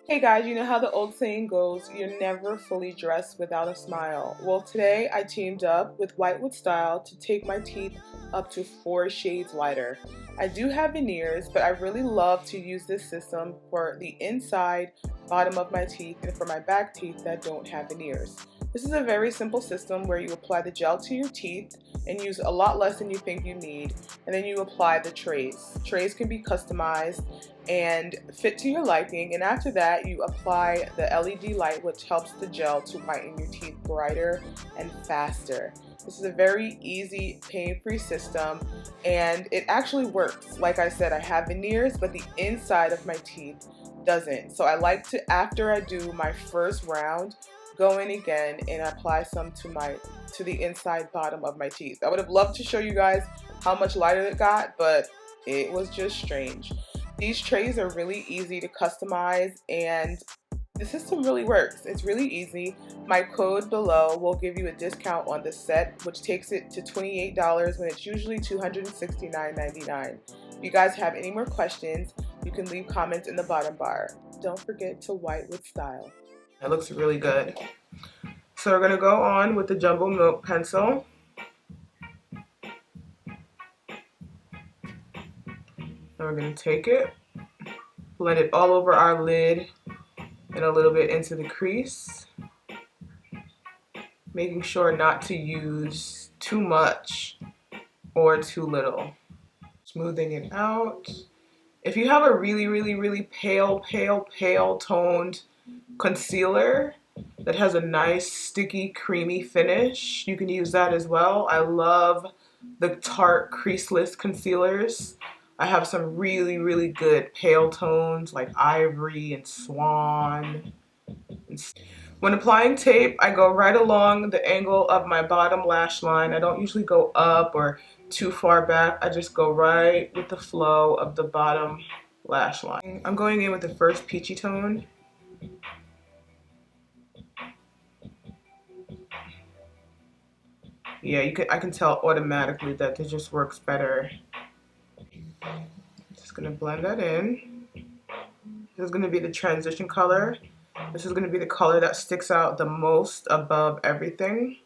Hey guys, you know how the old saying goes, you're never fully dressed without a smile. Well, today I teamed up with White with Style to take my teeth up to 4 shades lighter. I do have veneers, but I really love to use this system for the inside, bottom of my teeth and for my back teeth that don't have veneers. This is a very simple system where you apply the gel to your teeth and use a lot less than you think you need, and then you apply the trays. Trays can be customized and fit to your liking, and after that you apply the LED light, which helps the gel to whiten your teeth brighter and faster. This is a very easy, pain-free system, and it actually works. Like I said, I have veneers, but the inside of my teeth doesn't. So I like to, after I do my first round, go in again and apply some to the inside bottom of my teeth. I would have loved to show you guys how much lighter it got, but it was just strange. These trays are really easy to customize, and the system really works. It's really easy. My code below will give you a discount on the set, which takes it to $28 when it's usually $269.99. If you guys have any more questions, you can leave comments in the bottom bar. Don't forget to white with style. It looks really good. So we're going to go on with the Jumbo Milk Pencil. And we're going to take it, blend it all over our lid and a little bit into the crease, making sure not to use too much or too little. Smoothing it out. If you have a really pale toned concealer that has a nice sticky creamy finish, you can use that as well. I love the Tarte creaseless concealers. I have some really good pale tones like Ivory and Swan. When applying tape, I go right along the angle of my bottom lash line. I don't usually go up or too far back. I just go right with the flow of the bottom lash line. I'm going in with the first peachy tone. Yeah, I can tell automatically that this just works better. Just gonna blend that in. This is gonna be the transition color. This is gonna be the color that sticks out the most above everything.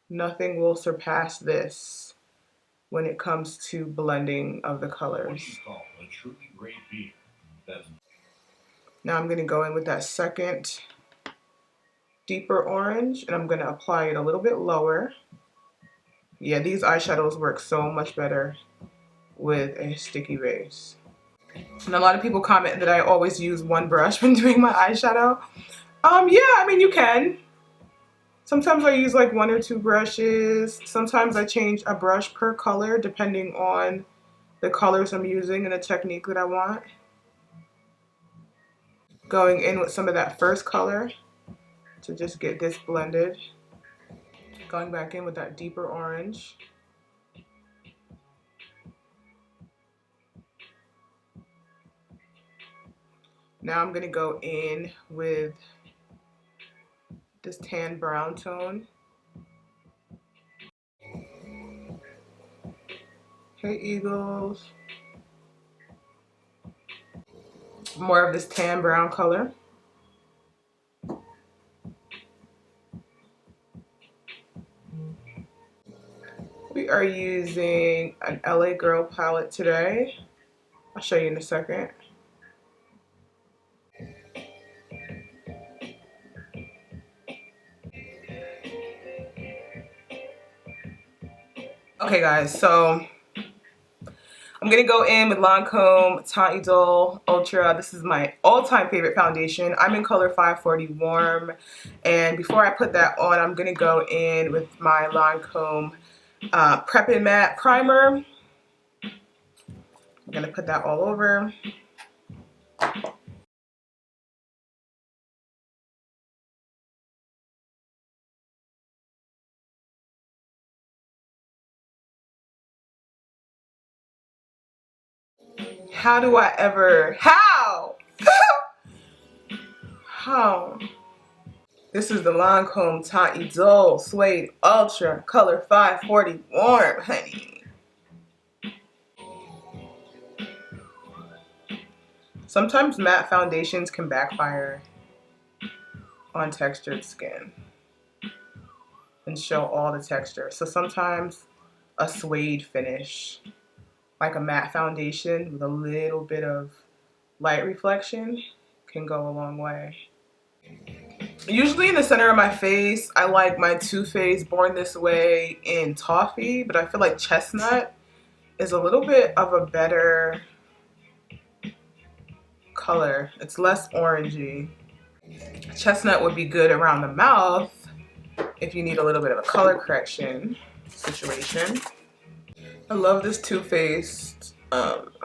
Nothing will surpass this when it comes to blending of the colors. Now I'm gonna go in with that second deeper orange, and I'm gonna apply it a little bit lower. Yeah, these eyeshadows work so much better with a sticky base. And a lot of people comment that I always use one brush when doing my eyeshadow. Yeah, I mean, you can. Sometimes I use like 1 or 2 brushes. Sometimes I change a brush per color depending on the colors I'm using and the technique that I want. Going in with some of that first color to just get this blended. Going back in with that deeper orange. Now I'm going to go in with this tan brown tone. Hey Eagles. More of this tan brown color. We are using an LA Girl palette today. I'll show you in a second. Okay guys, so I'm gonna go in with LANCOME Untitled Ultra. This is my all-time favorite foundation. I'm in color 540 Warm, and before I put that on, I'm gonna go in with my LANCOME Prep and Matte Primer. I'm gonna put that all over. How do I ever, how? How? This is the LANCOME Untitled Suede Ultra Color 540 Warm, honey. Sometimes matte foundations can backfire on textured skin and show all the texture. So sometimes a suede finish, like a matte foundation with a little bit of light reflection, can go a long way. Usually in the center of my face, I like my Too Faced Born This Way in Toffee, but I feel like Chestnut is a little bit of a better color. It's less orangey. Chestnut would be good around the mouth if you need a little bit of a color correction situation. I love this Too Faced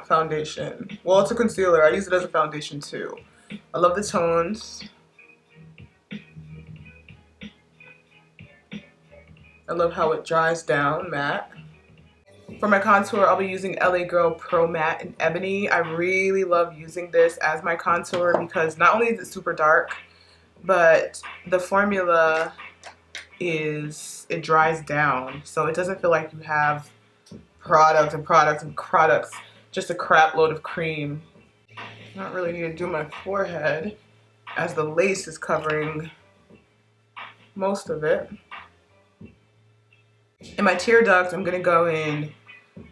foundation. Well, it's a concealer. I use it as a foundation too. I love the tones. I love how it dries down matte. For my contour, I'll be using LA Girl Pro Matte in Ebony. I really love using this as my contour because not only is it super dark, but the formula it dries down. So it doesn't feel like you have products and products and products, just a crap load of cream. Not really need to do my forehead as the lace is covering most of it. In my tear duct, I'm gonna go in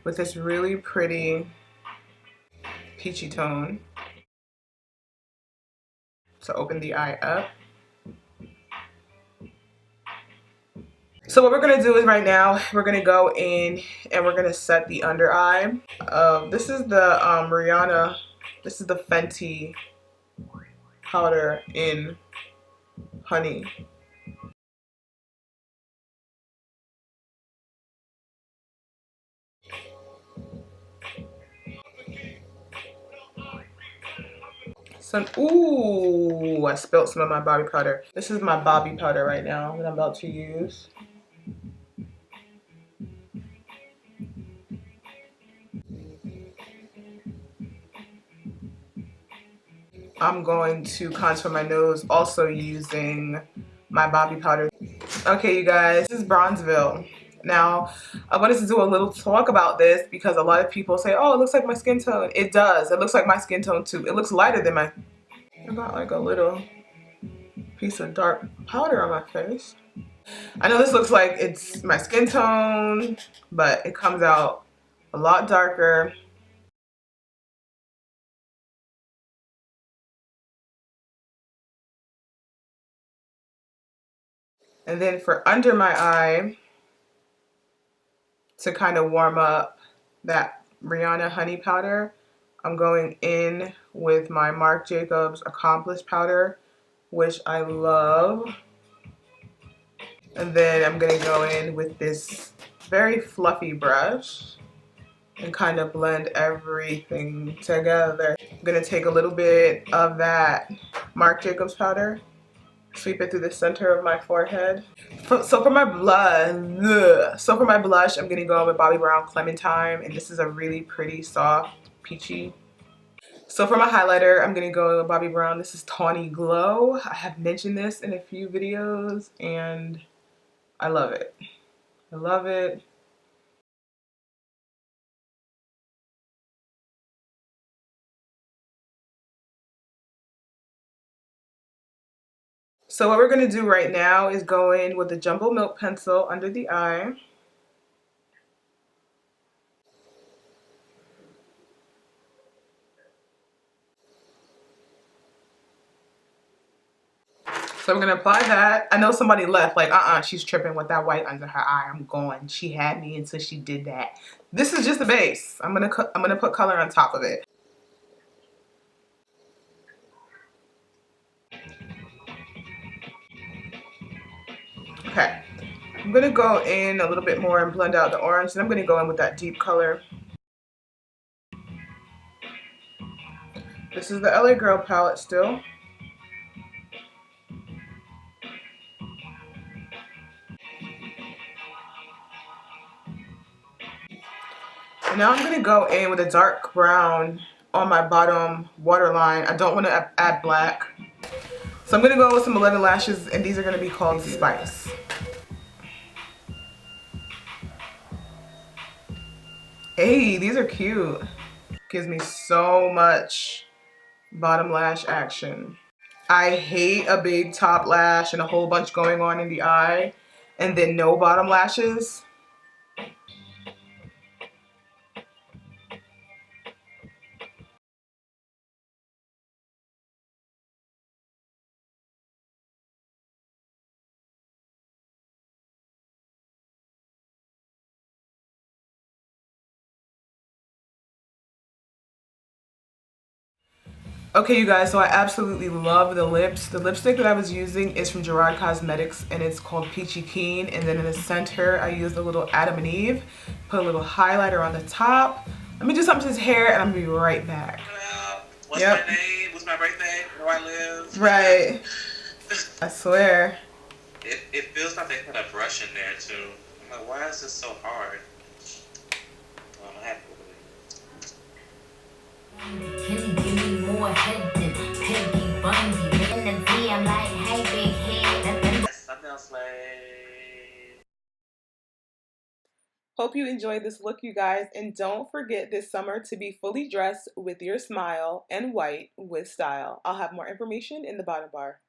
with this really pretty peachy tone to open the eye up. So what we're gonna do is right now, we're gonna go in and we're gonna set the under eye. This is the Rihanna, this is the Fenty powder in Honey. So, ooh, I spilled some of my Bobbi Powder. This is my Bobbi Powder right now that I'm about to use. I'm going to contour my nose also using my Bobbi Powder. Okay, you guys, this is Bronzeville. Now, I wanted to do a little talk about this because a lot of people say, oh, it looks like my skin tone. It does. It looks like my skin tone too. It looks lighter than my... I got like a little piece of dark powder on my face. I know this looks like it's my skin tone, but it comes out a lot darker. And then for under my eye, to kind of warm up that Rihanna Honey powder, I'm going in with my Marc Jacobs Accomplished powder, which I love. And then I'm gonna go in with this very fluffy brush and kind of blend everything together. I'm gonna take a little bit of that Marc Jacobs powder, sweep it through the center of my forehead. So for my blush, I'm gonna go with Bobbi Brown Clementine, and this is a really pretty soft peachy. So for my highlighter, I'm gonna go with Bobbi Brown. This is Tawny Glow. I have mentioned this in a few videos, and I love it. I love it. So what we're gonna do right now is go in with the Jumbo Milk Pencil under the eye. So we're gonna apply that. I know somebody left like, she's tripping with that white under her eye. I'm going. She had me until she did that. This is just the base. I'm gonna put color on top of it. Okay. I'm gonna go in a little bit more and blend out the orange, and I'm gonna go in with that deep color. This is the LA Girl palette still. And now I'm gonna go in with a dark brown on my bottom waterline. I don't wanna add black. So I'm gonna go with some 11 lashes, and these are gonna be called Spice. Hey, these are cute. Gives me so much bottom lash action. I hate a big top lash and a whole bunch going on in the eye and then no bottom lashes. Okay, you guys, so I absolutely love the lips. The lipstick that I was using is from Gerard Cosmetics and it's called Peachy Keen. And then in the center, I used a little Adam and Eve, put a little highlighter on the top. Let me do something to his hair and I'm gonna be right back. What's my name? What's my birthday? Where do I live? Right. I swear. It feels like they put a brush in there too. I'm like, why is this so hard? Well, I'm happy with it. Can you give me more head than Peggy Bundy? In the V, I'm like, hey, big head. Thumbnail slave. Hope you enjoyed this look, you guys, and don't forget this summer to be fully dressed with your smile and white with style. I'll have more information in the bottom bar.